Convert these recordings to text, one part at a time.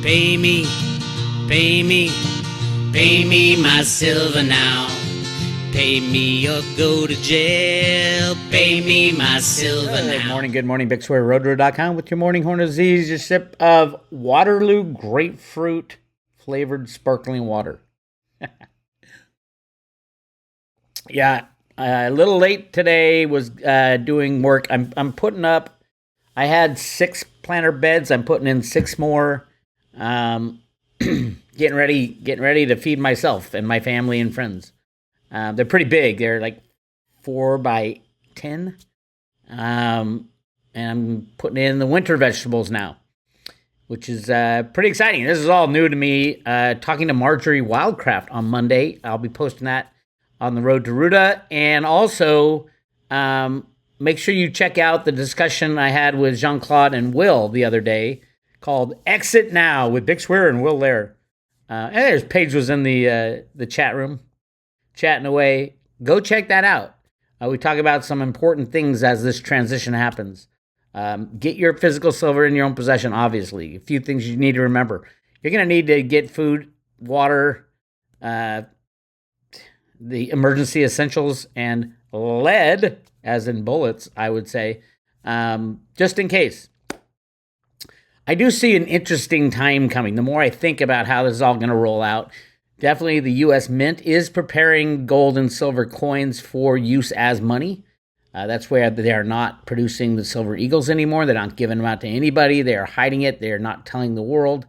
Pay me, pay me, pay me my silver now. Pay me or go to jail. Pay me my silver now. Good morning. Bix Weir, roadroad.com with your morning horn of Z's, a sip of Waterloo grapefruit flavored sparkling water. Yeah, a little late today, was doing work. I'm putting up, I had 6 planter beds. I'm putting in 6 more. Getting ready to feed myself and my family and friends. They're pretty big. They're like 4 by 10. And I'm putting in the winter vegetables now, which is pretty exciting. This is all new to me. Talking to Marjorie Wildcraft on Monday. I'll be posting that on the road to Ruta. And also, make sure you check out the discussion I had with Jean-Claude and Will the other day called Exit Now with Bix Weir and Will there. And there's Paige was in the chat room chatting away. Go check that out. We talk about some important things as this transition happens. Get your physical silver in your own possession, obviously. A few things you need to remember. You're going to need to get food, water, the emergency essentials, and lead, as in bullets, I would say, just in case. I do see an interesting time coming. The more I think about how this is all going to roll out, definitely the U.S. Mint is preparing gold and silver coins for use as money. That's where they are not producing the silver eagles anymore. They're not giving them out to anybody. They are hiding it. They are not telling the world.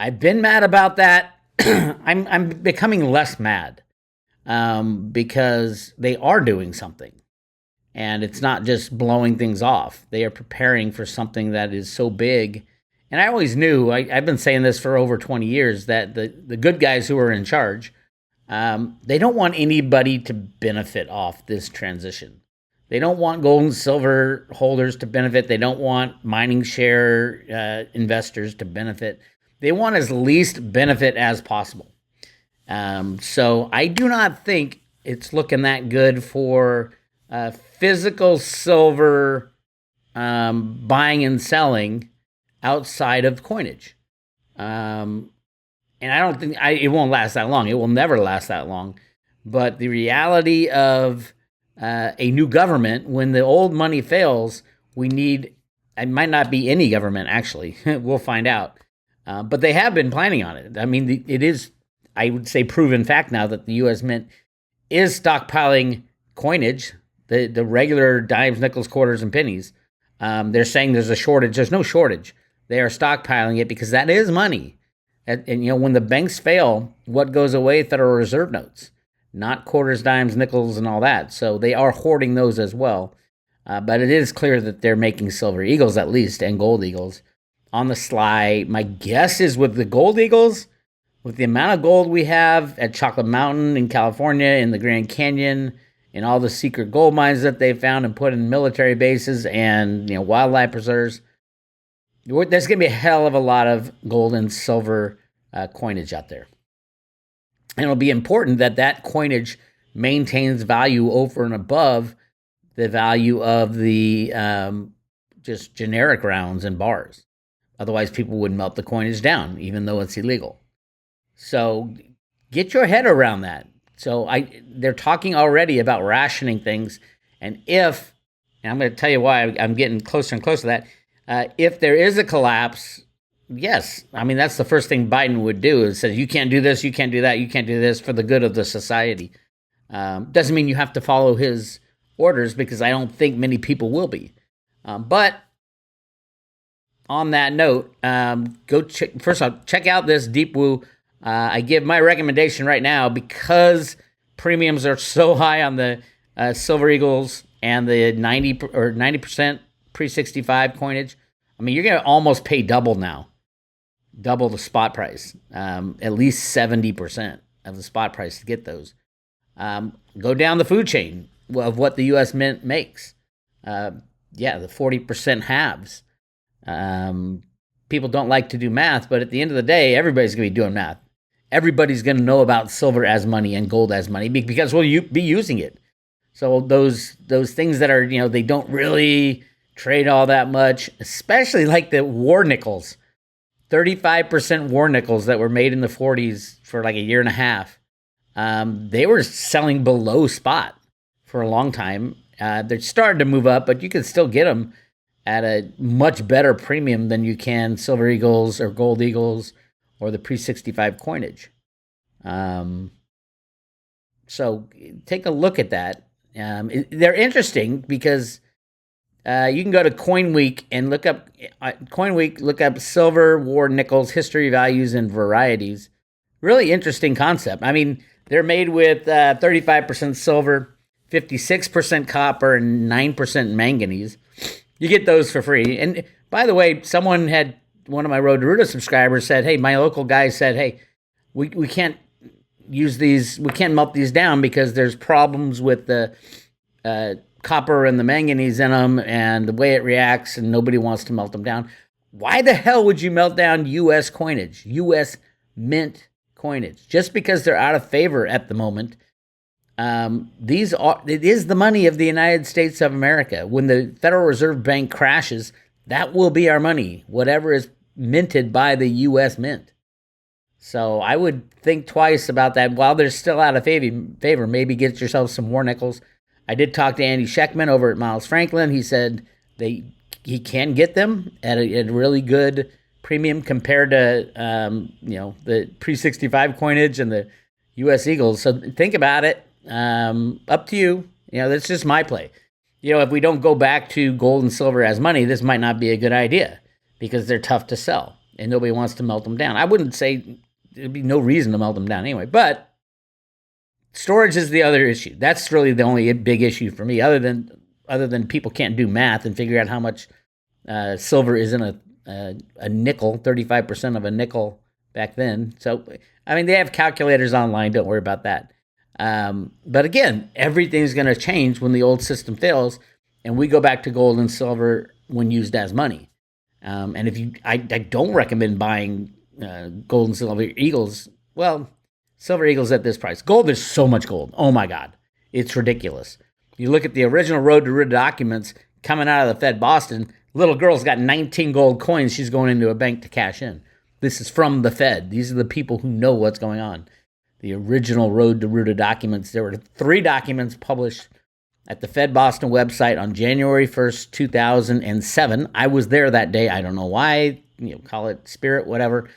I've been mad about that. I'm becoming less mad because they are doing something. And it's not just blowing things off. They are preparing for something that is so big. And I always knew, I've been saying this for over 20 years, that the good guys who are in charge, they don't want anybody to benefit off this transition. They don't want gold and silver holders to benefit. They don't want mining share investors to benefit. They want as least benefit as possible. So I do not think it's looking that good for physical silver buying and selling outside of coinage. And I don't think it won't last that long. It will never last that long. But the reality of a new government, when the old money fails, it might not be any government, actually. We'll find out. But they have been planning on it. I mean, it is, I would say, proven fact now that the U.S. Mint is stockpiling coinage, the regular dimes, nickels, quarters, and pennies. They're saying there's a shortage. There's no shortage. They are stockpiling it because that is money. And you know, when the banks fail, what goes away? Federal Reserve notes, not quarters, dimes, nickels, and all that. So they are hoarding those as well. But it is clear that they're making silver eagles at least, and gold eagles on the sly. My guess is with the gold eagles, with the amount of gold we have at Chocolate Mountain in California, in the Grand Canyon, and all the secret gold mines that they found and put in military bases and, you know, wildlife preserves, there's going to be a hell of a lot of gold and silver coinage out there. And it'll be important that that coinage maintains value over and above the value of the just generic rounds and bars. Otherwise, people would melt the coinage down, even though it's illegal. So get your head around that. So they're talking already about rationing things. And I'm going to tell you why I'm getting closer and closer to that. If there is a collapse, yes. I mean, that's the first thing Biden would do, is say, you can't do this, you can't do that, you can't do this for the good of the society. Doesn't mean you have to follow his orders, because I don't think many people will be. But on that note, first off, check out this Deep Woo. I give my recommendation right now, because premiums are so high on the Silver Eagles and the 90% pre-65 coinage. I mean, you're going to almost pay double now, double the spot price, at least 70% of the spot price to get those. Go down the food chain of what the U.S. Mint makes. The 40% halves. People don't like to do math, but at the end of the day, everybody's going to be doing math. Everybody's going to know about silver as money and gold as money, because we'll be using it. So those things that are, you know, they don't really trade all that much, especially like the war nickels. 35% war nickels that were made in the 40s for like a year and a half. They were selling below spot for a long time. They're starting to move up, but you can still get them at a much better premium than you can silver eagles or gold eagles or the pre-65 coinage. So take a look at that. They're interesting because you can go to CoinWeek and look up silver, war, nickels, history, values, and varieties. Really interesting concept. I mean, they're made with 35% silver, 56% copper, and 9% manganese. You get those for free. And by the way, one of my Road to Ruta subscribers said, hey, my local guy said, hey, we can't use these, we can't melt these down because there's problems with the copper and the manganese in them and the way it reacts, and nobody wants to melt them down. Why the hell would you melt down U.S. coinage, U.S. mint coinage? Just because they're out of favor at the moment. It is the money of the United States of America. When the Federal Reserve Bank crashes, that will be our money, whatever is minted by the U.S. Mint. So I would think twice about that. While they're still out of favor, maybe get yourself some war nickels. I did talk to Andy Scheckman over at Miles Franklin. He said he can get them at a really good premium compared to the pre-65 coinage and the U.S. Eagles. So think about it. Up to you. That's just my play. If we don't go back to gold and silver as money, this might not be a good idea because they're tough to sell and nobody wants to melt them down. I wouldn't say there'd be no reason to melt them down anyway, but storage is the other issue. That's really the only big issue for me, other than people can't do math and figure out how much silver is in a nickel, 35% of a nickel back then. So, I mean, they have calculators online. Don't worry about that. But again, everything's going to change when the old system fails and we go back to gold and silver when used as money. And I don't recommend buying gold and silver eagles. Well, silver eagles at this price. Gold, there's so much gold. Oh my God. It's ridiculous. You look at the original Road to Ruta documents coming out of the Fed Boston, little girl's got 19 gold coins. She's going into a bank to cash in. This is from the Fed. These are the people who know what's going on. The original Road to Ruta documents. There were 3 documents published at the Fed Boston website on January 1st, 2007. I was there that day. I don't know why. Call it spirit, whatever.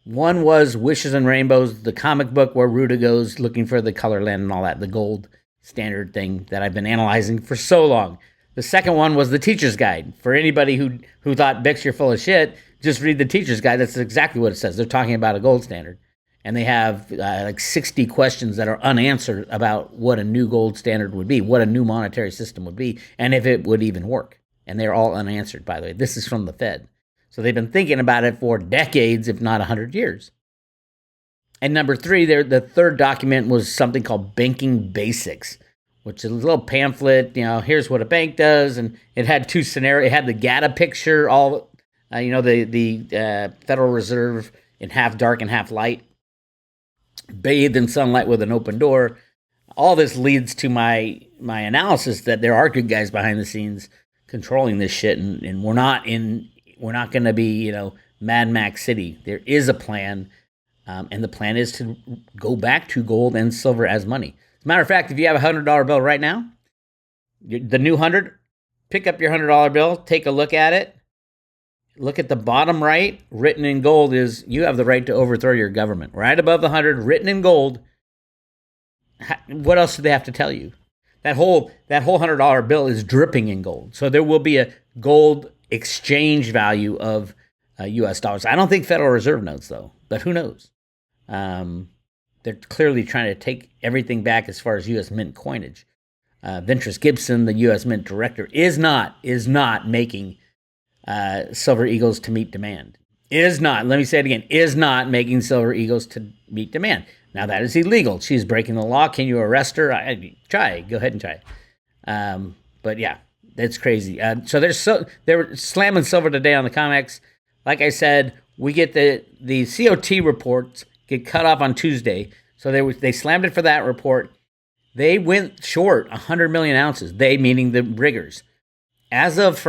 One was Wishes and Rainbows, the comic book where Ruta goes looking for the color land and all that, the gold standard thing that I've been analyzing for so long. The second one was the teacher's guide. For anybody who thought, Bix, you're full of shit, just read the teacher's guide. That's exactly what it says. They're talking about a gold standard. And they have like 60 questions that are unanswered about what a new gold standard would be, what a new monetary system would be, and if it would even work. And they're all unanswered, by the way. This is from the Fed. So they've been thinking about it for decades, if not 100 years. And number 3, the third document was something called Banking Basics, which is a little pamphlet. Here's what a bank does. And it had 2 scenarios. It had the GATA picture, all, the Federal Reserve in half dark and half light, bathed in sunlight with an open door. All this leads to my analysis that there are good guys behind the scenes controlling this shit, and we're not going to be, Mad Max City. There is a plan, and the plan is to go back to gold and silver as money. As a matter of fact, if you have a $100 bill right now, the new 100, pick up your $100 bill, take a look at it. Look at the bottom right, written in gold is, you have the right to overthrow your government. Right above the 100, written in gold. What else do they have to tell you? That whole $100 bill is dripping in gold. So there will be a gold exchange value of U.S. dollars. I don't think Federal Reserve knows, though, but who knows? They're clearly trying to take everything back as far as U.S. Mint coinage. Ventris Gibson, the U.S. Mint director, is not making silver eagles to meet demand. Is not, let me say it again, is not making silver eagles to meet demand. Now that is illegal. She's breaking the law. Can you arrest her? Try. Go ahead and try. But yeah, that's crazy. So they were slamming silver today on the COMEX. Like I said, we get the COT reports get cut off on Tuesday. So they slammed it for that report. They went short 100 million ounces. They meaning the riggers. As of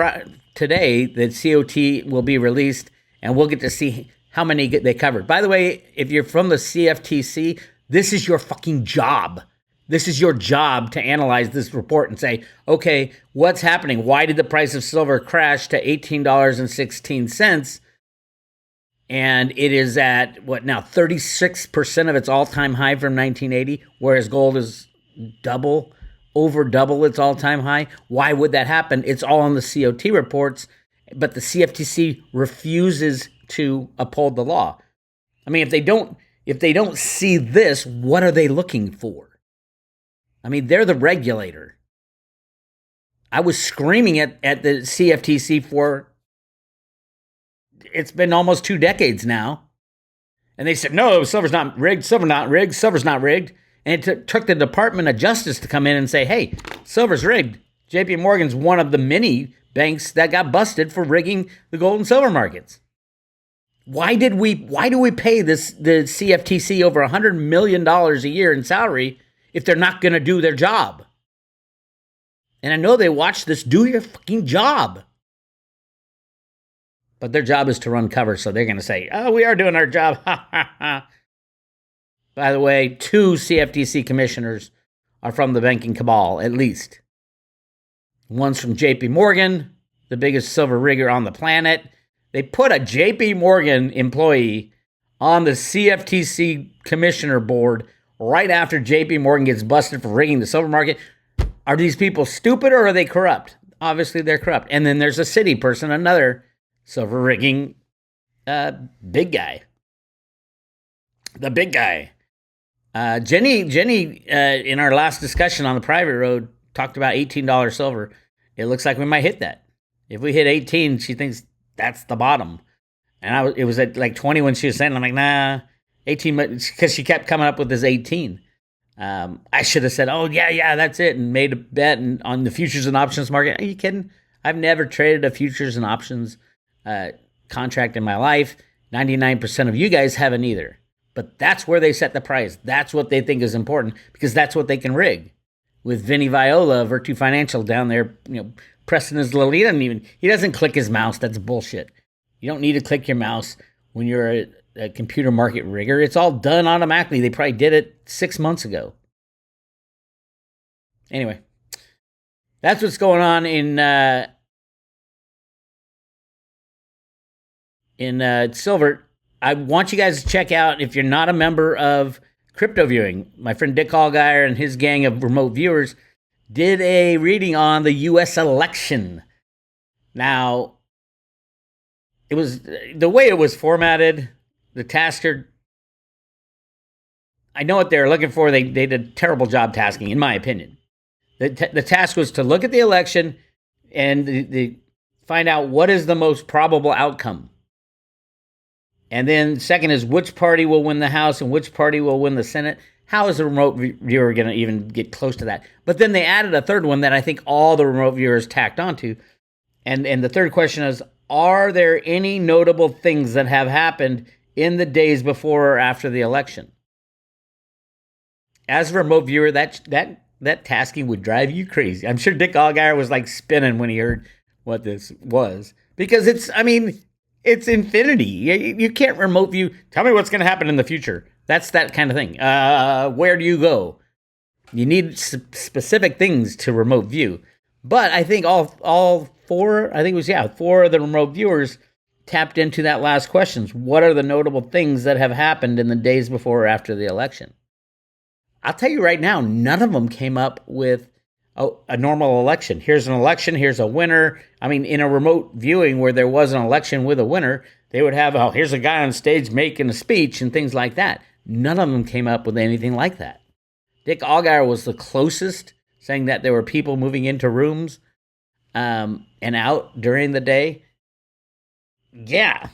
today, the COT will be released, and we'll get to see how many they covered. By the way, if you're from the CFTC, this is your fucking job. This is your job to analyze this report and say, okay, what's happening? Why did the price of silver crash to $18.16? And it is at, what now, 36% of its all-time high from 1980, whereas gold is over double its all-time high. Why would that happen? It's all on the COT reports, but the CFTC refuses to uphold the law. I mean, if they don't see this, what are they looking for? I mean, they're the regulator. I was screaming at the CFTC for, it's been almost 2 decades now. And they said, no, silver's not rigged, silver's not rigged. And it took the Department of Justice to come in and say, hey, silver's rigged. JP Morgan's one of the many banks that got busted for rigging the gold and silver markets. Why do we pay the CFTC over $100 million a year in salary if they're not going to do their job? And I know they watch this, do your fucking job. But their job is to run cover, so they're going to say, oh, we are doing our job. Ha, ha, ha. By the way, 2 CFTC commissioners are from the banking cabal, at least. One's from JP Morgan, the biggest silver rigger on the planet. They put a JP Morgan employee on the CFTC commissioner board right after JP Morgan gets busted for rigging the silver market. Are these people stupid or are they corrupt? Obviously, they're corrupt. And then there's a city person, another silver rigging big guy. The big guy. Jenny, in our last discussion on the private road, talked about $18 silver. It looks like we might hit that. If we hit 18, she thinks that's the bottom. And it was at like 20 when she was saying, I'm like, nah, 18, because she kept coming up with this 18. I should have said, oh, yeah, that's it, and made a bet on the futures and options market. Are you kidding? I've never traded a futures and options contract in my life. 99% of you guys haven't either. But that's where they set the price. That's what they think is important because that's what they can rig. With Vinny Viola, Virtu Financial down there, pressing his little, he doesn't click his mouse. That's bullshit. You don't need to click your mouse when you're a computer market rigger. It's all done automatically. They probably did it 6 months ago. Anyway, that's what's going on in silver. I want you guys to check out, if you're not a member of Crypto Viewing, my friend Dick Allgaier and his gang of remote viewers did a reading on the U.S. election. Now, it was the way it was formatted, the tasker, I know what they're looking for. They did a terrible job tasking, in my opinion. The task was to look at the election and find out what is the most probable outcome. And then second is which party will win the House and which party will win the Senate. How is the remote viewer going to even get close to that? But then they added a third one that I think all the remote viewers tacked onto. And the third question is, are there any notable things that have happened in the days before or after the election? As a remote viewer, that tasking would drive you crazy. I'm sure Dick Allgaier was like spinning when he heard what this was. Because it's infinity. You can't remote view. Tell me what's going to happen in the future. That's that kind of thing. Where do you go? You need specific things to remote view. But I think all four, four of the remote viewers tapped into that last question. What are the notable things that have happened in the days before or after the election? I'll tell you right now, none of them came up with a normal election. Here's an election, here's a winner. I mean, in a remote viewing where there was an election with a winner, they would have, here's a guy on stage making a speech and things like that. None of them came up with anything like that. Dick Allgaier was the closest, saying that there were people moving into rooms and out during the day. Yeah.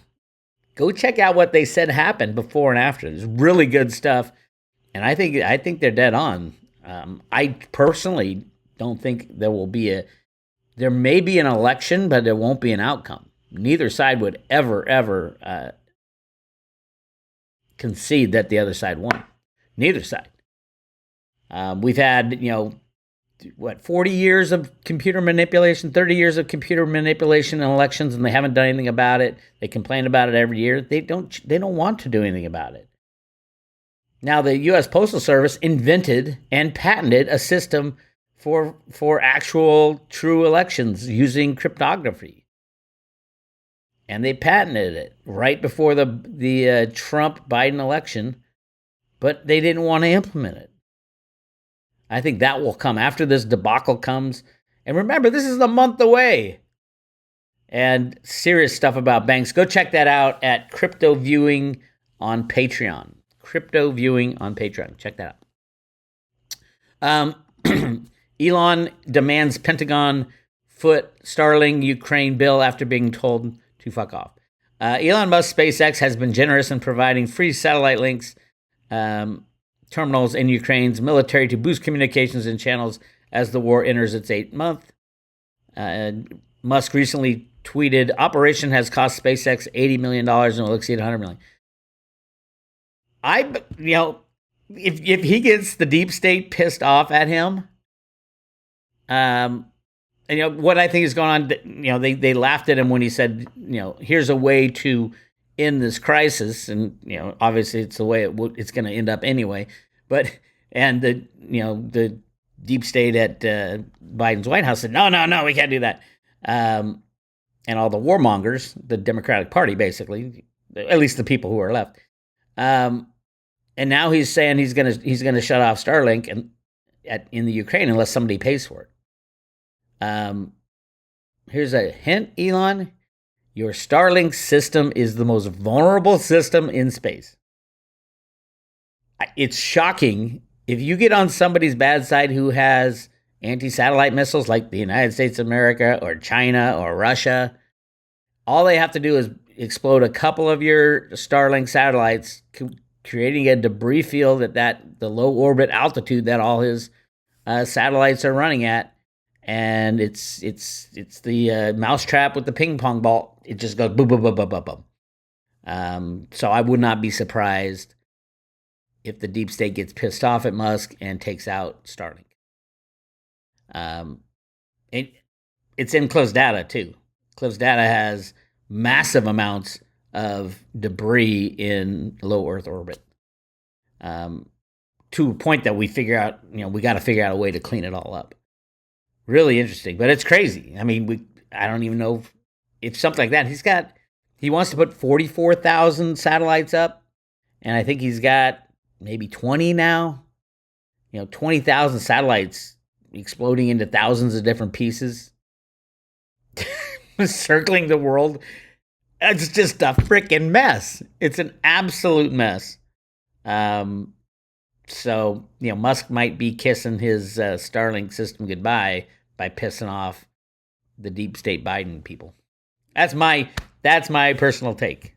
Go check out what they said happened before and after. It's really good stuff. And I think they're dead on. I personally don't think there may be an election, but there won't be an outcome. Neither side would ever concede that the other side won. Neither side. We've had, 40 years of computer manipulation, 30 years of computer manipulation in elections, and they haven't done anything about it. They complain about it every year. They don't want to do anything about it. Now, the U.S. Postal Service invented and patented a system for actual true elections using cryptography. And they patented it right before the Trump-Biden election, but they didn't want to implement it. I think that will come after this debacle comes. And remember, this is a month away. And serious stuff about banks. Go check that out at Crypto Viewing on Patreon. Crypto Viewing on Patreon. Check that out. Elon demands Pentagon foot Starlink Ukraine bill after being told to fuck off. Elon Musk SpaceX has been generous in providing free satellite links terminals in Ukraine's military to boost communications and channels as the war enters its 8th month. Musk recently tweeted, "Operation has cost SpaceX $80 million and will exceed $100 million." If he gets the deep state pissed off at him, and what I think is going on, they laughed at him when he said, here's a way to end this crisis, and obviously it's the way it's going to end up anyway. But the deep state at Biden's White House said, no, we can't do that. And all the warmongers, the Democratic Party, basically, at least the people who are left. And now he's saying he's gonna shut off Starlink in the Ukraine unless somebody pays for it. Here's a hint, Elon. Your Starlink system is the most vulnerable system in space. It's shocking. If you get on somebody's bad side who has anti-satellite missiles like the United States of America or China or Russia, all they have to do is explode a couple of your Starlink satellites, creating a debris field at the low orbit altitude that all his satellites are running at. And it's the mousetrap with the ping pong ball. It just goes boom, boom, boom, boom, boom, boom. So I would not be surprised if the deep state gets pissed off at Musk and takes out Starlink. It's in closed data too. Closed data has massive amounts of debris in low Earth orbit. To a point that we figure out, we got to figure out a way to clean it all up. Really interesting, but it's crazy. I mean, I don't even know if something like that. He wants to put 44,000 satellites up, and I think he's got maybe 20 now. 20,000 satellites exploding into thousands of different pieces, circling the world. It's just a freaking mess. It's an absolute mess. So, Musk might be kissing his Starlink system goodbye by pissing off the deep state Biden people. That's my personal take.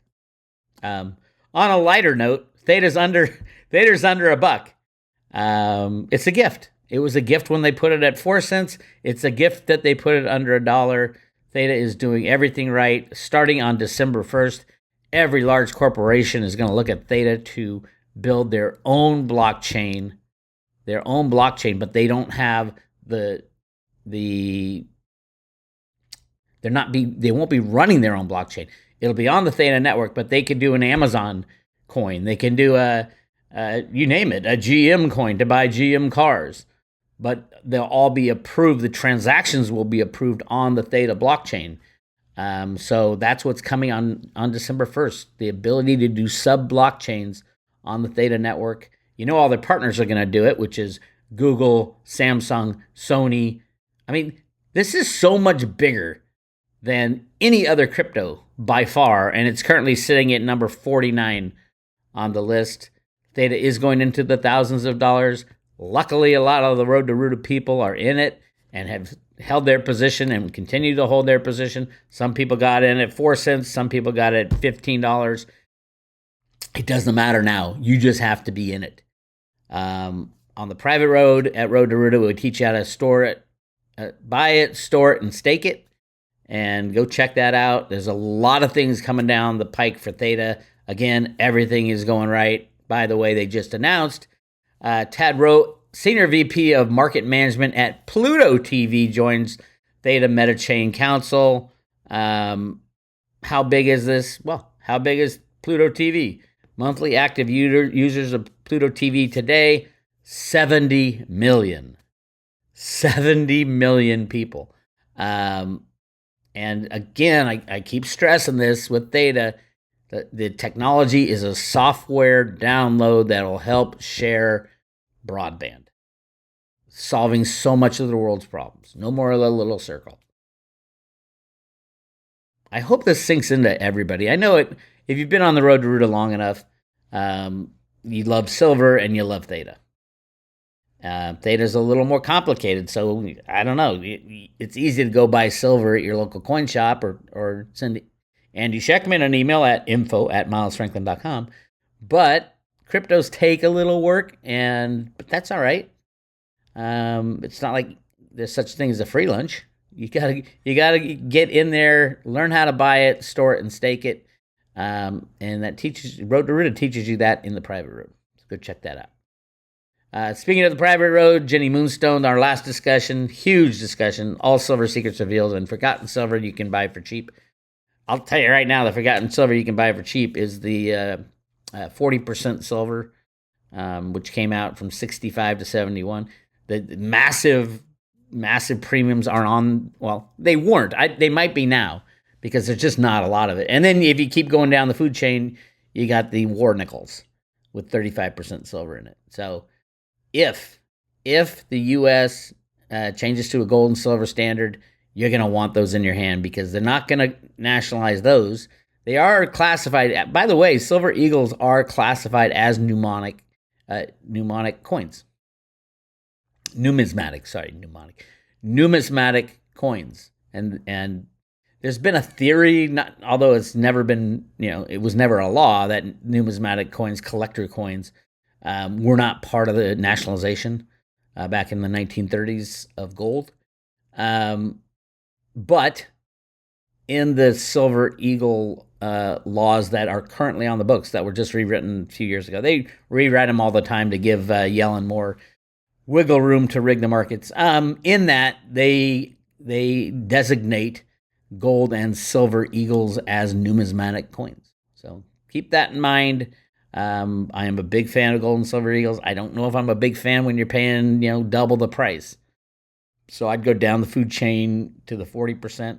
On a lighter note, Theta's under $1. It's a gift. It was a gift when they put it at 4 cents. It's a gift that they put it under $1. Theta is doing everything right. Starting on December 1st, every large corporation is going to look at Theta to build their own blockchain, but they don't have they won't be running their own blockchain. It'll be on the Theta network, but they can do an Amazon coin. They can do you name it, a GM coin to buy GM cars. But they'll all be approved. The transactions will be approved on the Theta blockchain. So that's what's coming on December 1st. The ability to do sub-blockchains on the Theta network. All their partners are going to do it, which is Google, Samsung, Sony. I mean, this is so much bigger than any other crypto by far, and it's currently sitting at number 49 on the list. Theta is going into the thousands of dollars. Luckily, a lot of the Road to Root people are in it and have held their position and continue to hold their position. Some people got in at 4 cents. Some people got it at $15. It doesn't matter now. You just have to be in it. On the private road at Road to Root, we teach you how to store it, buy it, store it, and stake it. And go check that out. There's a lot of things coming down the pike for Theta. Again, everything is going right. By the way, they just announced Tad Rowe Senior VP of Market Management at Pluto TV joins Theta Meta Chain Council. How big is this? Well, how big is Pluto TV? Monthly active users of Pluto TV today, 70 million. 70 million people. And again, I keep stressing this with Theta. The technology is a software download that will help share broadband, solving so much of the world's problems. No more of a little circle. I hope this sinks into everybody. I know it. If you've been on the road to Ruta long enough, you love silver and you love Theta. Theta's a little more complicated, so I don't know. It's easy to go buy silver at your local coin shop or send Andy Scheckman an email at info@milesfranklin.com. But cryptos take a little work, but that's all right. It's not like there's such a thing as a free lunch. You gotta get in there, learn how to buy it, store it, and stake it. And that teaches Road to Ruta teaches you that in the private road. So go check that out. Speaking of the private road, Jenny Moonstone, our last discussion, huge discussion, all silver secrets revealed, and forgotten silver you can buy for cheap. I'll tell you right now, the forgotten silver you can buy for cheap is the 40% silver, which came out from 65 to 71. The massive premiums aren't on, well, they weren't. They might be now because there's just not a lot of it. And then if you keep going down the food chain, you got the war nickels with 35% silver in it. So if the U.S. changes to a gold and silver standard, you're going to want those in your hand because they're not going to nationalize those. They are classified. By the way, silver eagles are classified as mnemonic coins. Numismatic coins. And there's been a theory, although it's never been, it was never a law, that numismatic coins, collector coins, were not part of the nationalization back in the 1930s of gold. But in the Silver Eagle laws that are currently on the books that were just rewritten a few years ago, they rewrite them all the time to give Yellen more wiggle room to rig the markets. In that, they designate gold and silver eagles as numismatic coins. So keep that in mind. I am a big fan of gold and silver eagles. I don't know if I'm a big fan when you're paying, double the price. So I'd go down the food chain to the 40%,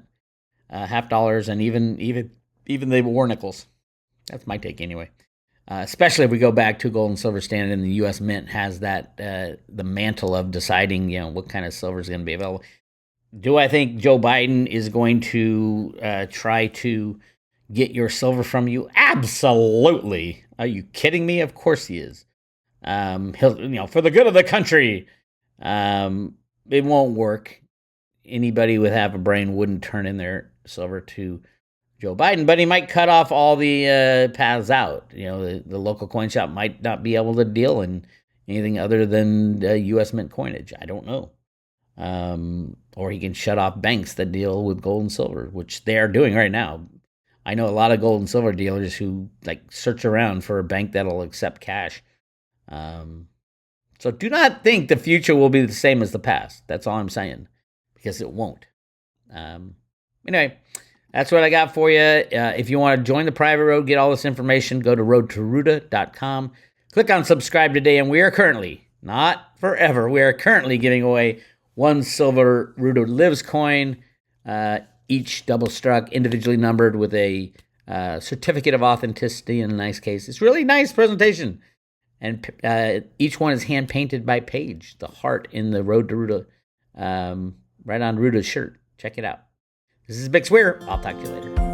half dollars, and even the war nickels. That's my take anyway. Especially if we go back to gold and silver standard, and the U.S. Mint has that the mantle of deciding, what kind of silver is going to be available. Do I think Joe Biden is going to try to get your silver from you? Absolutely. Are you kidding me? Of course he is. He'll, for the good of the country. It won't work. Anybody with half a brain wouldn't turn in their silver to Joe Biden, but he might cut off all the paths out. The local coin shop might not be able to deal in anything other than U.S. Mint coinage. I don't know. Or he can shut off banks that deal with gold and silver, which they are doing right now. I know a lot of gold and silver dealers who search around for a bank that'll accept cash. So do not think the future will be the same as the past. That's all I'm saying, because it won't. Anyway, that's what I got for you. If you want to join the private road, get all this information, go to roadtoruta.com. Click on subscribe today, and we are currently, not forever, we are currently giving away one silver Ruta Lives coin, each double struck, individually numbered with a certificate of authenticity in a nice case. It's really nice presentation. And each one is hand painted by Paige, the heart in the Road to Ruta, right on Ruta's shirt. Check it out. This is Bix Weir. I'll talk to you later.